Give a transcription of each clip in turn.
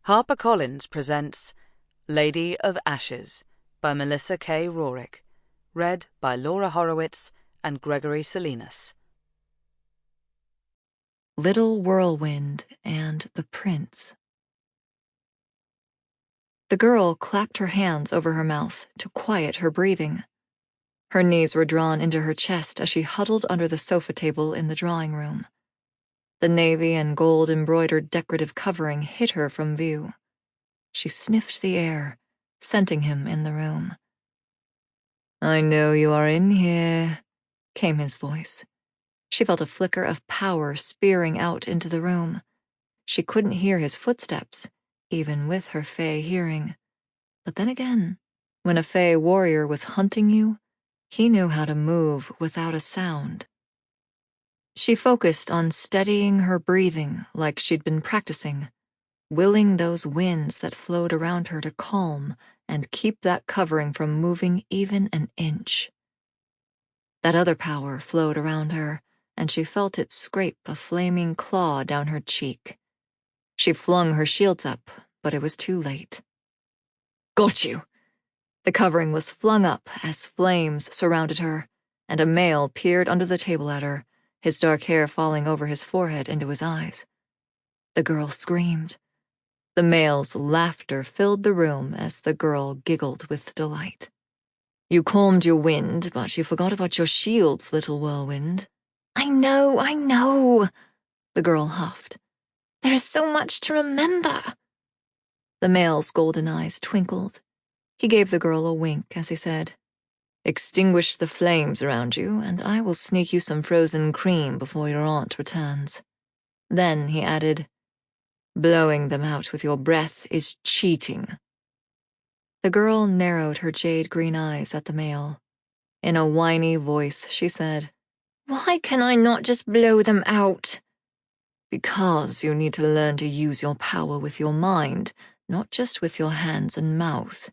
HarperCollins presents Lady of Ashes by Melissa K. Roehrich, read by Laura Horowitz and Gregory Salinas. Little Whirlwind and the Prince. The girl clapped her hands over her mouth to quiet her breathing. Her knees were drawn into her chest as she huddled under the sofa table in the drawing room. The navy and gold embroidered decorative covering hid her from view. She sniffed the air, scenting him in the room. "I know you are in here," came his voice. She felt a flicker of power spearing out into the room. She couldn't hear his footsteps, even with her Fae hearing. But then again, when a Fae warrior was hunting you, he knew how to move without a sound. She focused on steadying her breathing like she'd been practicing, willing those winds that flowed around her to calm and keep that covering from moving even an inch. That other power flowed around her, and she felt it scrape a flaming claw down her cheek. She flung her shields up, but it was too late. "Got you!" The covering was flung up as flames surrounded her, and a male peered under the table at her, his dark hair falling over his forehead into his eyes. The girl screamed. The male's laughter filled the room as the girl giggled with delight. "You calmed your wind, but you forgot about your shields, little whirlwind." I know, the girl huffed. "There is so much to remember." The male's golden eyes twinkled. He gave the girl a wink as he said, "Extinguish the flames around you, and I will sneak you some frozen cream before your aunt returns." Then he added, "Blowing them out with your breath is cheating." The girl narrowed her jade green eyes at the male. In a whiny voice, she said, "Why can I not just blow them out?" "Because you need to learn to use your power with your mind, not just with your hands and mouth.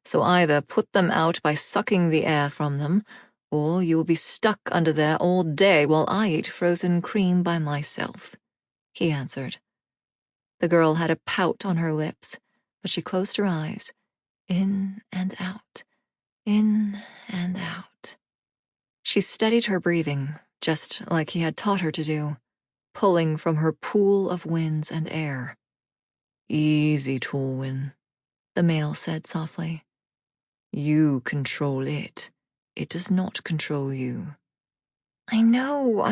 So either put them out by sucking the air from them, or you will be stuck under there all day while I eat frozen cream by myself," he answered. The girl had a pout on her lips, but she closed her eyes. In and out, in and out. She steadied her breathing, just like he had taught her to do, pulling from her pool of winds and air. "Easy, Torwin," the male said softly. "You control it. It does not control you." I know,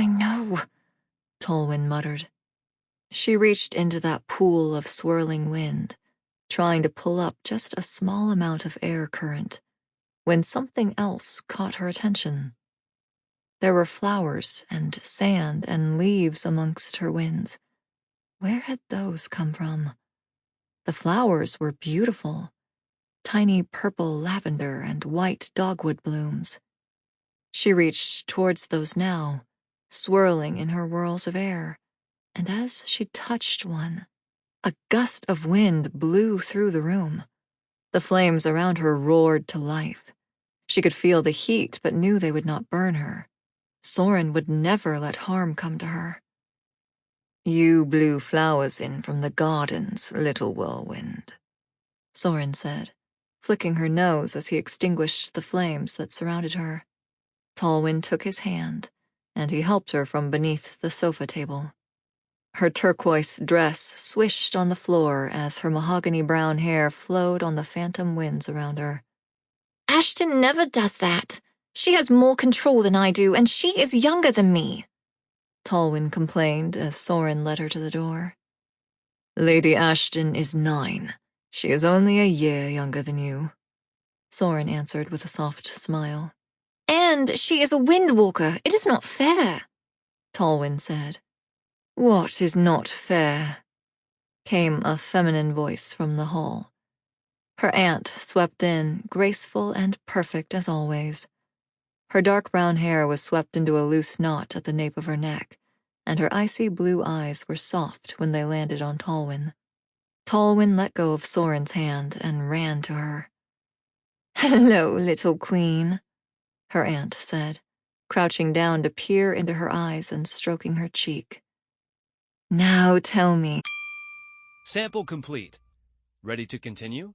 Tolwyn muttered. She reached into that pool of swirling wind, trying to pull up just a small amount of air current, when something else caught her attention. There were flowers and sand and leaves amongst her winds. Where had those come from? The flowers were beautiful, tiny purple lavender and white dogwood blooms. She reached towards those now, swirling in her whirls of air, and as she touched one, a gust of wind blew through the room. The flames around her roared to life. She could feel the heat but knew they would not burn her. Soren would never let harm come to her. "You blew flowers in from the gardens, little whirlwind," Soren said, flicking her nose as he extinguished the flames that surrounded her. Tolwyn took his hand, and he helped her from beneath the sofa table. Her turquoise dress swished on the floor as her mahogany brown hair flowed on the phantom winds around her. "Ashton never does that. She has more control than I do, and she is younger than me," Tolwyn complained as Soren led her to the door. "Lady Ashton is 9. She is only a year younger than you," Soren answered with a soft smile. "And she is a windwalker. It is not fair," Tolwyn said. "What is not fair?" came a feminine voice from the hall. Her aunt swept in, graceful and perfect as always. Her dark brown hair was swept into a loose knot at the nape of her neck, and her icy blue eyes were soft when they landed on Tolwyn. Tolwyn let go of Soren's hand and ran to her. "Hello, little queen," her aunt said, crouching down to peer into her eyes and stroking her cheek. "Now tell me." Sample complete. Ready to continue?